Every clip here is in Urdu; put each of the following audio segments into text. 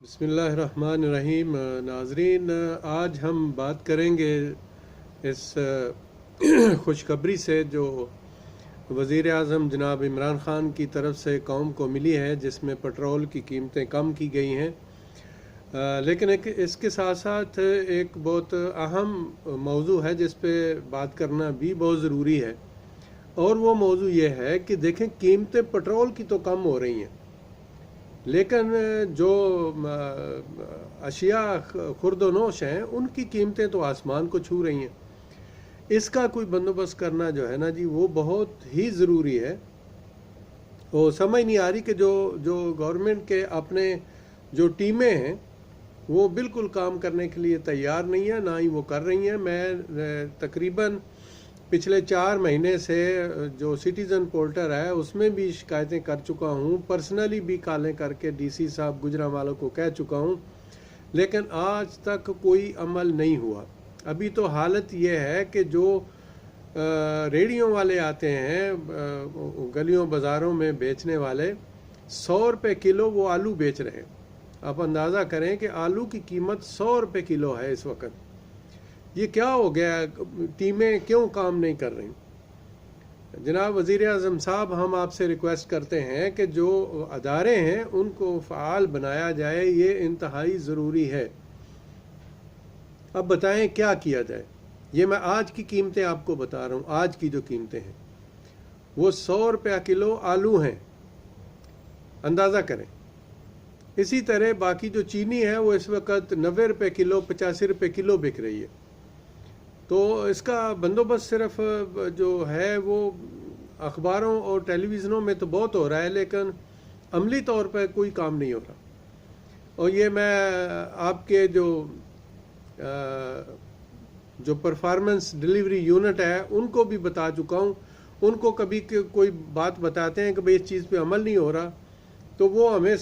بسم اللہ الرحمن الرحیم۔ ناظرین، آج ہم بات کریں گے اس خوشخبری سے جو وزیر اعظم جناب عمران خان کی طرف سے قوم کو ملی ہے، جس میں پٹرول کی قیمتیں کم کی گئی ہیں۔ لیکن اس کے ساتھ ساتھ ایک بہت اہم موضوع ہے جس پہ بات کرنا بھی بہت ضروری ہے، اور وہ موضوع یہ ہے کہ دیکھیں، قیمتیں پٹرول کی تو کم ہو رہی ہیں، لیکن جو اشیاء خرد و نوش ہیں ان کی قیمتیں تو آسمان کو چھو رہی ہیں۔ اس کا کوئی بندوبست کرنا جو ہے نا جی، وہ بہت ہی ضروری ہے۔ وہ سمجھ نہیں آ رہی کہ جو گورنمنٹ کے اپنے جو ٹیمیں ہیں وہ بالکل کام کرنے کے لیے تیار نہیں ہیں، نہ ہی وہ کر رہی ہیں۔ میں تقریباً پچھلے 4 مہینے سے جو سٹیزن پورٹل ہے اس میں بھی شکایتیں کر چکا ہوں، پرسنلی بھی کالیں کر کے ڈی سی صاحب گجرانوالوں کو کہہ چکا ہوں، لیکن آج تک کوئی عمل نہیں ہوا۔ ابھی تو حالت یہ ہے کہ جو ریڑھیوں والے آتے ہیں گلیوں بازاروں میں بیچنے والے، 100 روپے کلو وہ آلو بیچ رہے ہیں۔ آپ اندازہ کریں کہ آلو کی قیمت 100 روپے کلو ہے اس وقت۔ یہ کیا ہو گیا؟ ٹیمیں کیوں کام نہیں کر رہی؟ جناب وزیر اعظم صاحب، ہم آپ سے ریکویسٹ کرتے ہیں کہ جو ادارے ہیں ان کو فعال بنایا جائے، یہ انتہائی ضروری ہے۔ اب بتائیں کیا کیا جائے؟ یہ میں آج کی قیمتیں آپ کو بتا رہا ہوں۔ آج کی جو قیمتیں ہیں وہ 100 روپیہ کلو آلو ہیں، اندازہ کریں۔ اسی طرح باقی جو چینی ہے وہ اس وقت 90 روپے کلو، 85 روپے کلو بک رہی ہے۔ تو اس کا بندوبست صرف جو ہے وہ اخباروں اور ٹیلی ویژنوں میں تو بہت ہو رہا ہے، لیکن عملی طور پہ کوئی کام نہیں ہو رہا۔ اور یہ میں آپ کے جو پرفارمنس ڈیلیوری یونٹ ہے ان کو بھی بتا چکا ہوں۔ ان کو کبھی کوئی بات بتاتے ہیں کہ بھئی اس چیز پہ عمل نہیں ہو رہا، تو وہ ہمیں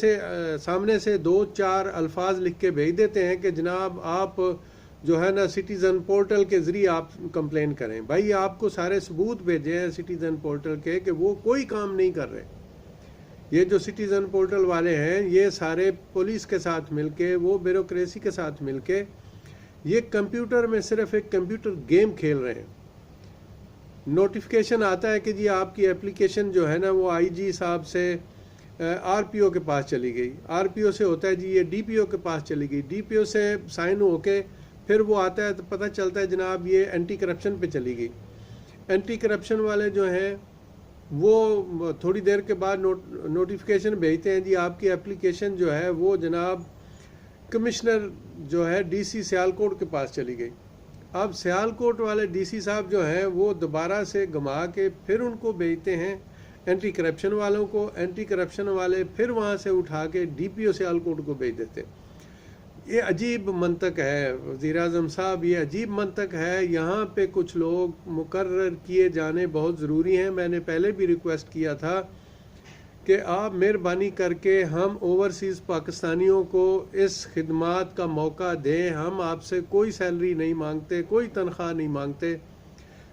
سامنے سے 2-4 الفاظ لکھ کے بھیج دیتے ہیں کہ جناب آپ جو ہے نا سٹیزن پورٹل کے ذریعے آپ کمپلین کریں۔ بھائی آپ کو سارے ثبوت بھیجے ہیں سٹیزن پورٹل کے کہ وہ کوئی کام نہیں کر رہے۔ یہ جو سٹیزن پورٹل والے ہیں یہ سارے پولیس کے ساتھ مل کے، وہ بیوروکریسی کے ساتھ مل کے، یہ کمپیوٹر میں صرف ایک کمپیوٹر گیم کھیل رہے ہیں۔ نوٹیفیکیشن آتا ہے کہ جی آپ کی اپلیکیشن جو ہے نا وہ آئی جی صاحب سے آر پی او کے پاس چلی گئی، آر پی او سے ہوتا ہے جی یہ ڈی پی او کے پاس چلی گئی، ڈی پی او سے سائن ہو کے پھر وہ آتا ہے تو پتہ چلتا ہے جناب یہ اینٹی کرپشن پہ چلی گئی۔ اینٹی کرپشن والے جو ہیں وہ تھوڑی دیر کے بعد نوٹیفیکیشن بھیجتے ہیں جی آپ کی اپلیکیشن جو ہے وہ جناب کمشنر جو ہے ڈی سی سیالکوٹ کے پاس چلی گئی۔ اب سیالکوٹ والے ڈی سی صاحب جو ہیں وہ دوبارہ سے گھما کے پھر ان کو بھیجتے ہیں اینٹی کرپشن والوں کو، اینٹی کرپشن والے پھر وہاں سے اٹھا کے ڈی پی او سیالکوٹ کو بھیج دیتے ہیں۔ یہ عجیب منطق ہے وزیر اعظم صاحب، یہ عجیب منطق ہے۔ یہاں پہ کچھ لوگ مقرر کیے جانے بہت ضروری ہیں۔ میں نے پہلے بھی ریکویسٹ کیا تھا کہ آپ مہربانی کر کے ہم اوورسیز پاکستانیوں کو اس خدمات کا موقع دیں۔ ہم آپ سے کوئی سیلری نہیں مانگتے، کوئی تنخواہ نہیں مانگتے،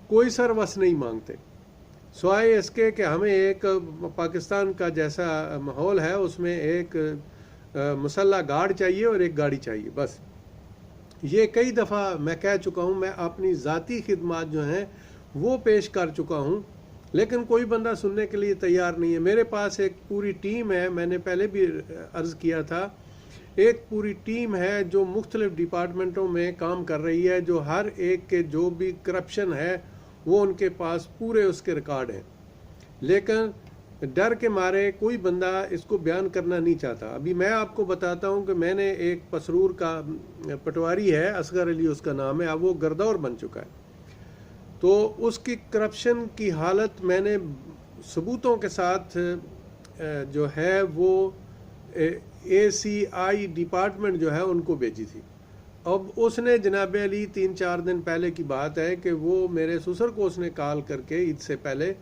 کوئی سروس نہیں مانگتے، سوائے اس کے کہ ہمیں ایک پاکستان کا جیسا ماحول ہے اس میں ایک مسلح گارڈ چاہیے اور ایک گاڑی چاہیے، بس۔ یہ کئی دفعہ میں کہہ چکا ہوں، میں اپنی ذاتی خدمات جو ہیں وہ پیش کر چکا ہوں، لیکن کوئی بندہ سننے کے لیے تیار نہیں ہے۔ میرے پاس ایک پوری ٹیم ہے، میں نے پہلے بھی عرض کیا تھا، ایک پوری ٹیم ہے جو مختلف ڈپارٹمنٹوں میں کام کر رہی ہے، جو ہر ایک کے جو بھی کرپشن ہے وہ ان کے پاس پورے اس کے ریکارڈ ہیں، لیکن ڈر کے مارے کوئی بندہ اس کو بیان کرنا نہیں چاہتا۔ ابھی میں آپ کو بتاتا ہوں کہ میں نے ایک پسرور کا پٹواری ہے، اصغر علی اس کا نام ہے، اب وہ گردور بن چکا ہے، تو اس کی کرپشن کی حالت میں نے ثبوتوں کے ساتھ جو ہے وہ اے سی آئی ڈپارٹمنٹ جو ہے ان کو بھیجی تھی۔ اب اس نے جناب علی 3-4 دن پہلے کی بات ہے کہ وہ میرے سسر کو اس نے کال کر کے عید سے پہلے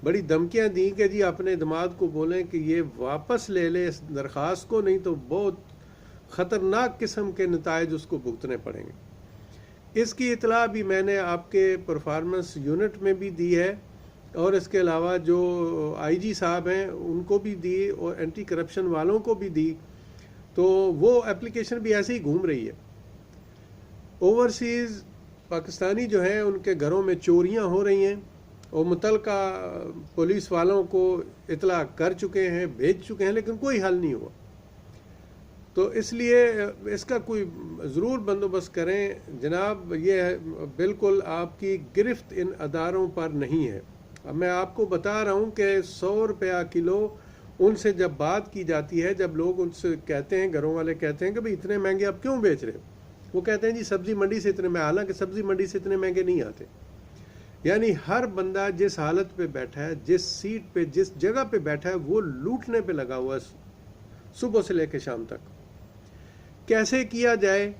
بڑی دھمکیاں دیں کہ جی اپنے دماد کو بولیں کہ یہ واپس لے لے اس درخواست کو، نہیں تو بہت خطرناک قسم کے نتائج اس کو بھگتنے پڑیں گے۔ اس کی اطلاع بھی میں نے آپ کے پرفارمنس یونٹ میں بھی دی ہے، اور اس کے علاوہ جو آئی جی صاحب ہیں ان کو بھی دی، اور اینٹی کرپشن والوں کو بھی دی۔ تو وہ اپلیکیشن بھی ایسے ہی گھوم رہی ہے. اوورسیز پاکستانی جو ہیں ان کے گھروں میں چوریاں ہو رہی ہیں اور متعلقہ پولیس والوں کو اطلاع کر چکے ہیں، بھیج چکے ہیں، لیکن کوئی حل نہیں ہوا. تو اس لیے اس کا کوئی ضرور بندوبست کریں جناب. یہ بالکل آپ کی گرفت ان اداروں پر نہیں ہے. اب میں آپ کو بتا رہا ہوں کہ 100 روپیہ کلو ان سے جب بات کی جاتی ہے، جب لوگ ان سے کہتے ہیں، گھروں والے کہتے ہیں کہ بھئی اتنے مہنگے آپ کیوں بیچ رہے ہو، وہ کہتے ہیں جی سبزی منڈی سے اتنے میں، حالانکہ سبزی منڈی سے اتنے مہنگے نہیں آتے. یعنی ہر بندہ جس حالت پہ بیٹھا ہے، جس سیٹ پہ، جس جگہ پہ بیٹھا ہے، وہ لوٹنے پہ لگا ہوا ہے صبح سے لے کے شام تک. کیسے کیا جائے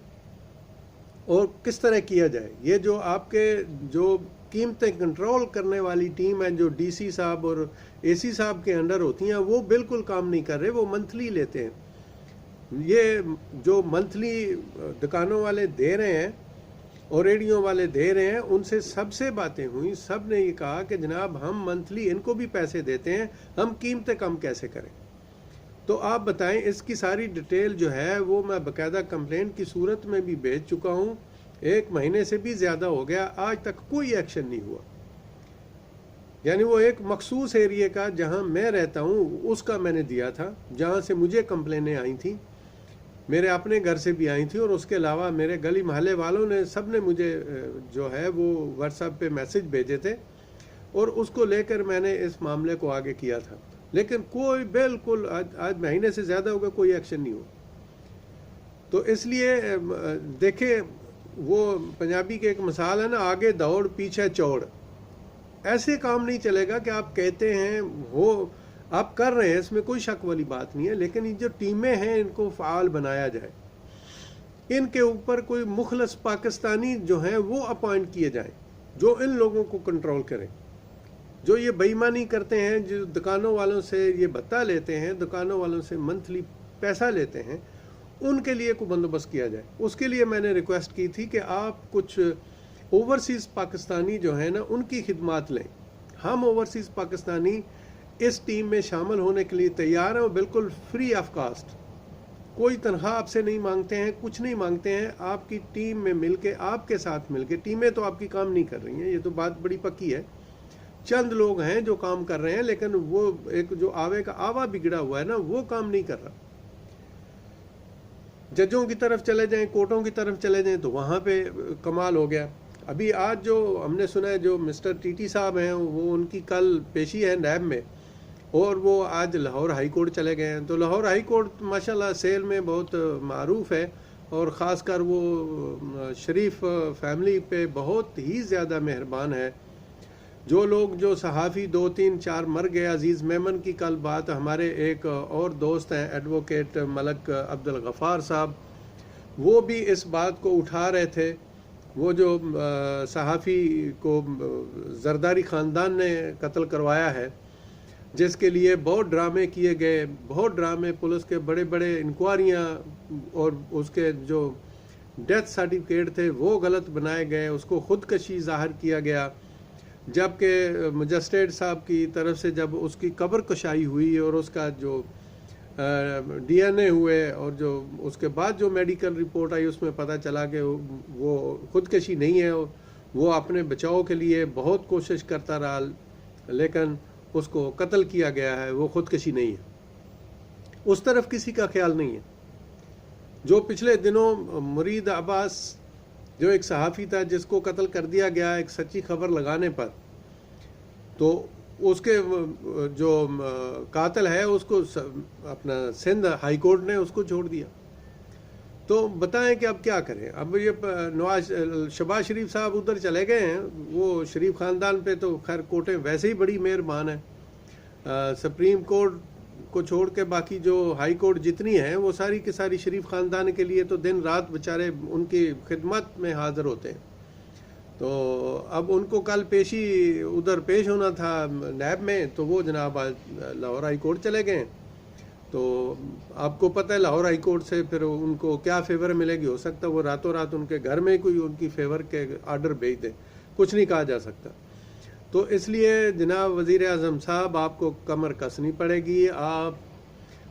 اور کس طرح کیا جائے، یہ جو آپ کے جو قیمتیں کنٹرول کرنے والی ٹیم ہے، جو ڈی سی صاحب اور اے سی صاحب کے انڈر ہوتی ہیں، وہ بالکل کام نہیں کر رہے. وہ منتھلی لیتے ہیں. یہ جو منتھلی دکانوں والے دے رہے ہیں اور ریڈیو والے دے رہے ہیں، ان سے سب سے باتیں ہوئیں. سب نے یہ کہا کہ جناب ہم منتھلی ان کو بھی پیسے دیتے ہیں، ہم قیمتیں کم کیسے کریں. تو آپ بتائیں. اس کی ساری ڈیٹیل جو ہے وہ میں باقاعدہ کمپلینٹ کی صورت میں بھی بھیج چکا ہوں. 1 مہینے سے بھی زیادہ ہو گیا، آج تک کوئی ایکشن نہیں ہوا. یعنی وہ ایک مخصوص ایریے کا جہاں میں رہتا ہوں اس کا میں نے دیا تھا، جہاں سے مجھے کمپلینیں آئی تھیں، میرے اپنے گھر سے بھی آئی تھیں، اور اس کے علاوہ میرے گلی محلے والوں نے سب نے مجھے جو ہے وہ واٹس ایپ پہ میسج بھیجے تھے، اور اس کو لے کر میں نے اس معاملے کو آگے کیا تھا. لیکن کوئی بالکل آج مہینے سے زیادہ ہو گیا، کوئی ایکشن نہیں ہوا. تو اس لیے دیکھیں، وہ پنجابی کے ایک مثال ہے نا، آگے دوڑ پیچھے چوڑ. ایسے کام نہیں چلے گا کہ آپ کہتے ہیں ہو، آپ کر رہے ہیں، اس میں کوئی شک والی بات نہیں ہے، لیکن یہ جو ٹیمیں ہیں ان کو فعال بنایا جائے. ان کے اوپر کوئی مخلص پاکستانی جو ہیں وہ اپوائنٹ کیے جائیں، جو ان لوگوں کو کنٹرول کریں. جو یہ بے ایمانی کرتے ہیں، جو دکانوں والوں سے یہ بتا لیتے ہیں، دکانوں والوں سے منتھلی پیسہ لیتے ہیں، ان کے لیے کوئی بندوبست کیا جائے. اس کے لیے میں نے ریکویسٹ کی تھی کہ آپ کچھ اوورسیز پاکستانی جو ہیں نا ان کی خدمات لیں. ہم اوورسیز پاکستانی اس ٹیم میں شامل ہونے کے لیے تیار ہیں، اور بالکل فری آف کاسٹ. کوئی تنخواہ آپ سے نہیں مانگتے ہیں، کچھ نہیں مانگتے ہیں. آپ کی ٹیم میں مل کے، آپ کے ساتھ مل کے، ٹیمیں تو آپ کی کام نہیں کر رہی ہیں، یہ تو بات بڑی پکی ہے. چند لوگ ہیں جو کام کر رہے ہیں، لیکن وہ ایک جو آوے کا آوا بگڑا ہوا ہے نا، وہ کام نہیں کر رہا. ججوں کی طرف چلے جائیں، کورٹوں کی طرف چلے جائیں تو وہاں پہ کمال ہو گیا. ابھی آج جو ہم نے سنا ہے، جو مسٹر ٹی ٹی صاحب ہیں، وہ ان کی کل پیشی ہے نیب میں، اور وہ آج لاہور ہائی کورٹ چلے گئے ہیں. تو لاہور ہائی کورٹ ماشاءاللہ سیل میں بہت معروف ہے، اور خاص کر وہ شریف فیملی پہ بہت ہی زیادہ مہربان ہے. جو لوگ، جو صحافی 2 3 4 مر گئے. عزیز میمن کی کل بات، ہمارے ایک اور دوست ہیں ایڈوکیٹ ملک عبد الغفار صاحب، وہ بھی اس بات کو اٹھا رہے تھے. وہ جو صحافی کو زرداری خاندان نے قتل کروایا ہے، جس کے لیے بہت ڈرامے کیے گئے، بہت ڈرامے، پولیس کے بڑے بڑے انکوائریاں، اور اس کے جو ڈیتھ سرٹیفکیٹ تھے وہ غلط بنائے گئے، اس کو خودکشی ظاہر کیا گیا. جبکہ مجسٹریٹ صاحب کی طرف سے جب اس کی قبر کشائی ہوئی اور اس کا جو ڈی این اے ہوئے، اور جو اس کے بعد جو میڈیکل رپورٹ آئی، اس میں پتہ چلا کہ وہ خودکشی نہیں ہے، وہ اپنے بچاؤ کے لیے بہت کوشش کرتا رہا، لیکن اس کو قتل کیا گیا ہے، وہ خودکشی نہیں ہے. اس طرف کسی کا خیال نہیں ہے. جو پچھلے دنوں مرید عباس، جو ایک صحافی تھا جس کو قتل کر دیا گیا ایک سچی خبر لگانے پر، تو اس کے جو قاتل ہے اس کو اپنا سندھ ہائی کورٹ نے اس کو چھوڑ دیا. تو بتائیں کہ اب کیا کریں. اب یہ شہباز شریف صاحب ادھر چلے گئے ہیں. وہ شریف خاندان پہ تو خیر کورٹیں ویسے ہی بڑی مہربان ہیں. سپریم کورٹ کو چھوڑ کے باقی جو ہائی کورٹ جتنی ہیں، وہ ساری کی ساری شریف خاندان کے لیے تو دن رات بیچارے ان کی خدمت میں حاضر ہوتے ہیں. تو اب ان کو کل پیشی ادھر پیش ہونا تھا نیب میں، تو وہ جناب لاہور ہائی کورٹ چلے گئے. تو آپ کو پتہ ہے لاہور ہائی کورٹ سے پھر ان کو کیا فیور ملے گی. ہو سکتا ہے وہ راتوں رات ان کے گھر میں کوئی ان کی فیور کے آرڈر بھیج دے، کچھ نہیں کہا جا سکتا. تو اس لیے جناب وزیر اعظم صاحب، آپ کو کمر کسنی پڑے گی. آپ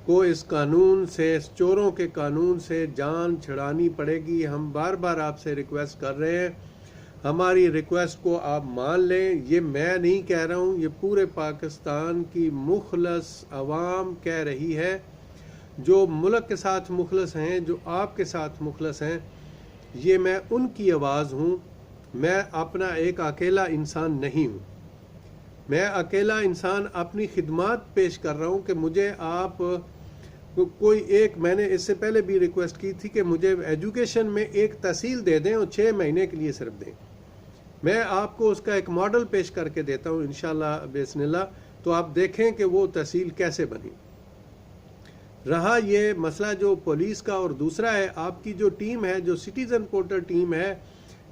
کو اس قانون سے، اس چوروں کے قانون سے جان چھڑانی پڑے گی۔ ہم بار بار آپ سے ریکویسٹ کر رہے ہیں، ہماری ریکویسٹ کو آپ مان لیں۔ یہ میں نہیں کہہ رہا ہوں، یہ پورے پاکستان کی مخلص عوام کہہ رہی ہے، جو ملک کے ساتھ مخلص ہیں، جو آپ کے ساتھ مخلص ہیں۔ یہ میں ان کی آواز ہوں، میں اپنا ایک اکیلا انسان نہیں ہوں۔ میں اکیلا انسان اپنی خدمات پیش کر رہا ہوں کہ مجھے آپ کوئی ایک، میں نے اس سے پہلے بھی ریکویسٹ کی تھی کہ مجھے ایجوکیشن میں ایک تحصیل دے دیں اور 6 مہینے کے لیے صرف دیں۔ میں آپ کو اس کا ایک ماڈل پیش کر کے دیتا ہوں انشاءاللہ بسم اللہ، تو آپ دیکھیں کہ وہ تحصیل کیسے بنی۔ رہا یہ مسئلہ جو پولیس کا، اور دوسرا ہے آپ کی جو ٹیم ہے، جو سٹیزن پورٹل ٹیم ہے،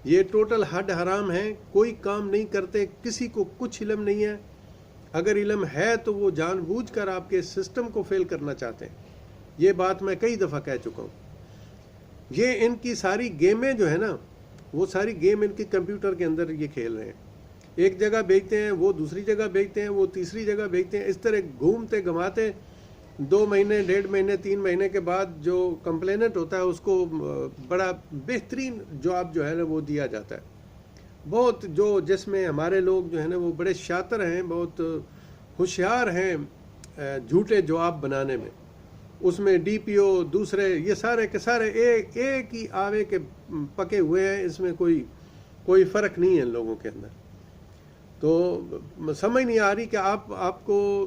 یہ ٹوٹل ہڈ حرام ہے، کوئی کام نہیں کرتے، کسی کو کچھ علم نہیں ہے۔ اگر علم ہے تو وہ جان بوجھ کر آپ کے سسٹم کو فیل کرنا چاہتے ہیں۔ یہ بات میں کئی دفعہ کہہ چکا ہوں۔ یہ ان کی ساری گیمیں جو ہے نا، وہ ساری گیم ان کی کمپیوٹر کے اندر یہ کھیل رہے ہیں۔ ایک جگہ بیچتے ہیں، وہ دوسری جگہ بیچتے ہیں، وہ تیسری جگہ بیچتے ہیں، اس طرح گھومتے گھماتے 2 مہینے، 1.5 مہینے، 3 مہینے کے بعد جو کمپلیننٹ ہوتا ہے اس کو بڑا بہترین جواب جو ہے نا وہ دیا جاتا ہے۔ بہت جس میں ہمارے لوگ جو ہے نا وہ بڑے شاطر ہیں، بہت ہوشیار ہیں جھوٹے جواب بنانے میں۔ اس میں ڈی پی او دوسرے، یہ سارے کے سارے ایک ہی آوے کے پکے ہوئے ہیں، اس میں کوئی فرق نہیں ہے ان لوگوں کے اندر۔ تو سمجھ نہیں آ رہی کہ آپ کو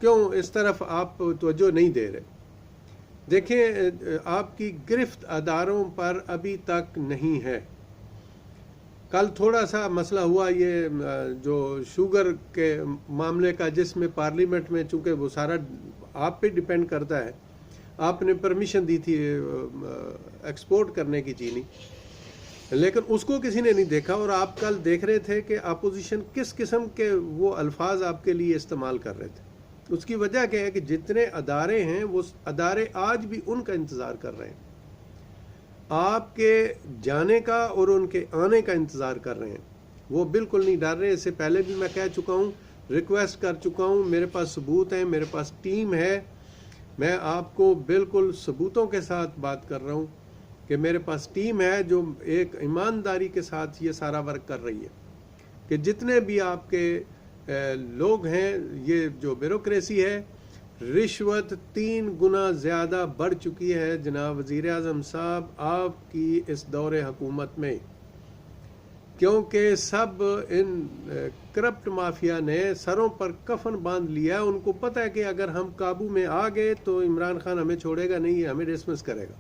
کیوں اس طرف آپ توجہ نہیں دے رہے۔ دیکھیں، آپ کی گرفت اداروں پر ابھی تک نہیں ہے۔ کل تھوڑا سا مسئلہ ہوا یہ جو شوگر کے معاملے کا، جس میں پارلیمنٹ میں چونکہ وہ سارا آپ پہ ڈیپینڈ کرتا ہے، آپ نے پرمیشن دی تھی ایکسپورٹ کرنے کی چینی، لیکن اس کو کسی نے نہیں دیکھا، اور آپ کل دیکھ رہے تھے کہ اپوزیشن کس قسم کے وہ الفاظ آپ کے لیے استعمال کر رہے تھے۔ اس کی وجہ کیا ہے کہ جتنے ادارے ہیں وہ ادارے آج بھی ان کا انتظار کر رہے ہیں، آپ کے جانے کا اور ان کے آنے کا انتظار کر رہے ہیں۔ وہ بالکل نہیں ڈر رہے۔ اس سے پہلے بھی میں کہہ چکا ہوں، ریکویسٹ کر چکا ہوں، میرے پاس ثبوت ہیں، میرے پاس ٹیم ہے۔ میں آپ کو بالکل ثبوتوں کے ساتھ بات کر رہا ہوں کہ میرے پاس ٹیم ہے جو ایک ایمانداری کے ساتھ یہ سارا ورک کر رہی ہے، کہ جتنے بھی آپ کے لوگ ہیں، یہ جو بیوروکریسی ہے، رشوت 3 گنا زیادہ بڑھ چکی ہے جناب وزیر اعظم صاحب آپ کی اس دور حکومت میں، کیونکہ سب ان کرپٹ مافیا نے سروں پر کفن باندھ لیا۔ ان کو پتہ ہے کہ اگر ہم قابو میں آ گئے تو عمران خان ہمیں چھوڑے گا نہیں، ہمیں ڈسمس کرے گا،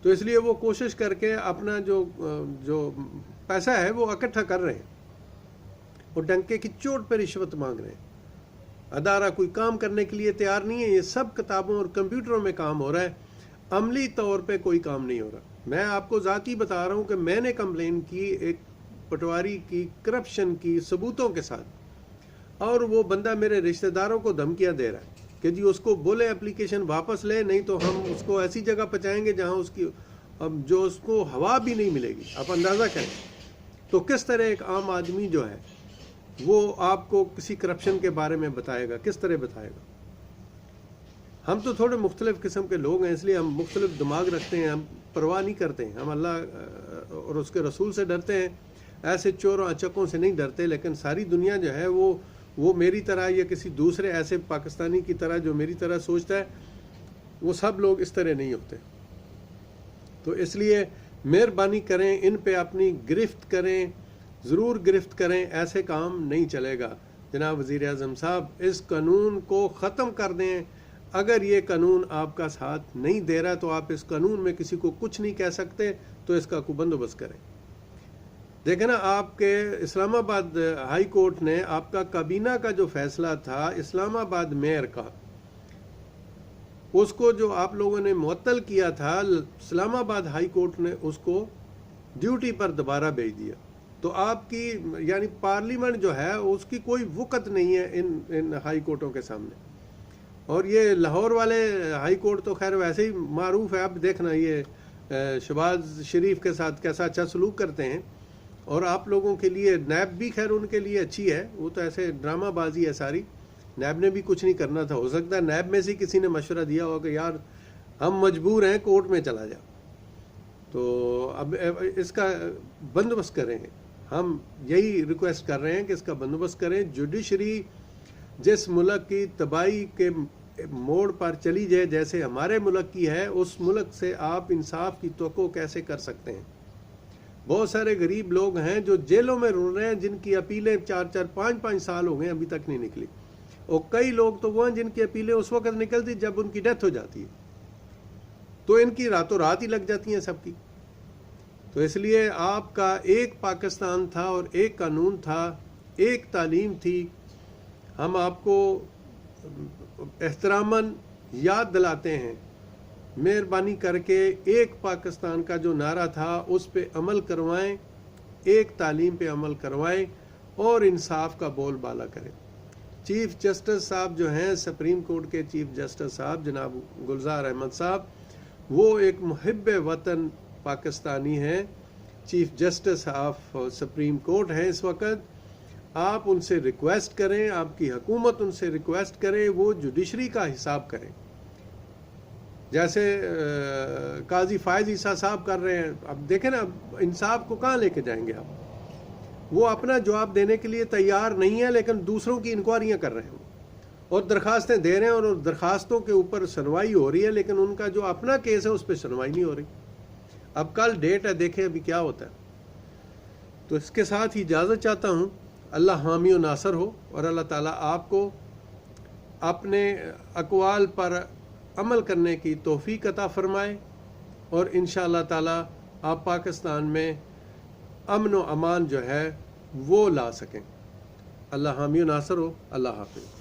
تو اس لیے وہ کوشش کر کے اپنا جو پیسہ ہے وہ اکٹھا کر رہے ہیں، اور ڈنکے کی چوٹ پہ رشوت مانگ رہے ہیں۔ ادارہ کوئی کام کرنے کے لیے تیار نہیں ہے، یہ سب کتابوں اور کمپیوٹروں میں کام ہو رہا ہے، عملی طور پہ کوئی کام نہیں ہو رہا۔ میں آپ کو ذاتی بتا رہا ہوں کہ میں نے کمپلین کی ایک پٹواری کی، کرپشن کی، ثبوتوں کے ساتھ، اور وہ بندہ میرے رشتہ داروں کو دھمکیاں دے رہا ہے کہ جی اس کو بولے اپلیکیشن واپس لے، نہیں تو ہم اس کو ایسی جگہ پہنچائیں گے جہاں اس کو ہوا بھی نہیں ملے گی۔ آپ اندازہ کریں تو کس طرح ایک عام آدمی جو ہے وہ آپ کو کسی کرپشن کے بارے میں بتائے گا، کس طرح بتائے گا؟ ہم تو تھوڑے مختلف قسم کے لوگ ہیں، اس لیے ہم مختلف دماغ رکھتے ہیں، ہم پرواہ نہیں کرتے ہیں، ہم اللہ اور اس کے رسول سے ڈرتے ہیں، ایسے چوروں اچکوں سے نہیں ڈرتے۔ لیکن ساری دنیا جو ہے وہ میری طرح یا کسی دوسرے ایسے پاکستانی کی طرح جو میری طرح سوچتا ہے، وہ سب لوگ اس طرح نہیں ہوتے۔ تو اس لیے مہربانی کریں، ان پہ اپنی گرفت کریں، ضرور گرفت کریں، ایسے کام نہیں چلے گا۔ جناب وزیر اعظم صاحب اس قانون کو ختم کر دیں۔ اگر یہ قانون آپ کا ساتھ نہیں دے رہا تو آپ اس قانون میں کسی کو کچھ نہیں کہہ سکتے، تو اس کا کوئی بندوبست کریں۔ دیکھیں نا، آپ کے اسلام آباد ہائی کورٹ نے آپ کا کابینہ کا جو فیصلہ تھا اسلام آباد میئر کا، اس کو جو آپ لوگوں نے معطل کیا تھا، اسلام آباد ہائی کورٹ نے اس کو ڈیوٹی پر دوبارہ بھیج دیا۔ تو آپ کی یعنی پارلیمنٹ جو ہے اس کی کوئی وقت نہیں ہے ان ہائی کورٹوں کے سامنے۔ اور یہ لاہور والے ہائی کورٹ تو خیر ویسے ہی معروف ہے، اب دیکھنا یہ شہباز شریف کے ساتھ کیسا اچھا سلوک کرتے ہیں، اور آپ لوگوں کے لیے نیب بھی خیر ان کے لیے اچھی ہے، وہ تو ایسے ڈرامہ بازی ہے ساری، نیب نے بھی کچھ نہیں کرنا تھا. ہو سکتا ہے نیب میں سے کسی نے مشورہ دیا ہو کہ یار ہم مجبور ہیں کورٹ میں چلا جا, تو اب اس کا بندوبست کریں. ہم یہی ریکویسٹ کر رہے ہیں کہ اس کا بندوبست کریں. جوڈیشری جس ملک کی تباہی کے موڑ پر چلی جائے جیسے ہمارے ملک کی ہے, اس ملک سے آپ انصاف کی توقع کیسے کر سکتے ہیں؟ بہت سارے غریب لوگ ہیں جو جیلوں میں رول رہے ہیں, جن کی اپیلیں 4-5 سال ہو گئے ابھی تک نہیں نکلی, اور کئی لوگ تو وہ ہیں جن کی اپیلیں اس وقت نکلتی جب ان کی ڈیتھ ہو جاتی ہے, تو ان کی راتوں رات ہی لگ جاتی ہیں سب کی. تو اس لیے آپ کا ایک پاکستان تھا اور ایک قانون تھا, ایک تعلیم تھی. ہم آپ کو احتراماً یاد دلاتے ہیں, مہربانی کر کے ایک پاکستان کا جو نعرہ تھا اس پہ عمل کروائیں, ایک تعلیم پہ عمل کروائیں اور انصاف کا بول بالا کریں. چیف جسٹس صاحب جو ہیں, سپریم کورٹ کے چیف جسٹس صاحب جناب گلزار احمد صاحب, وہ ایک محب وطن پاکستانی ہیں, chief justice of supreme court ہیں اس وقت. آپ ان سے ریکویسٹ کریں, آپ کی حکومت ان سے ریکویسٹ کرے وہ جوڈیشری کا حساب کریں, جیسے قاضی فائز عیسیٰ صاحب کر رہے ہیں. اب دیکھیں نا, انصاف کو کہاں لے کے جائیں گے آپ؟ وہ اپنا جواب دینے کے لیے تیار نہیں ہے, لیکن دوسروں کی انکوائریاں کر رہے ہیں اور درخواستیں دے رہے ہیں, اور درخواستوں کے اوپر سنوائی ہو رہی ہے, لیکن ان کا جو اپنا کیس ہے اس پہ سنوائی نہیں ہو رہی. اب کل ڈیٹ ہے, دیکھیں ابھی کیا ہوتا ہے. تو اس کے ساتھ ہی اجازت چاہتا ہوں. اللہ حامی و ناصر ہو, اور اللہ تعالیٰ آپ کو اپنے اقوال پر عمل کرنے کی توفیق عطا فرمائے, اور انشاءاللہ تعالیٰ آپ پاکستان میں امن و امان جو ہے وہ لا سکیں. اللہ حامی و ناصر ہو. اللہ حافظ.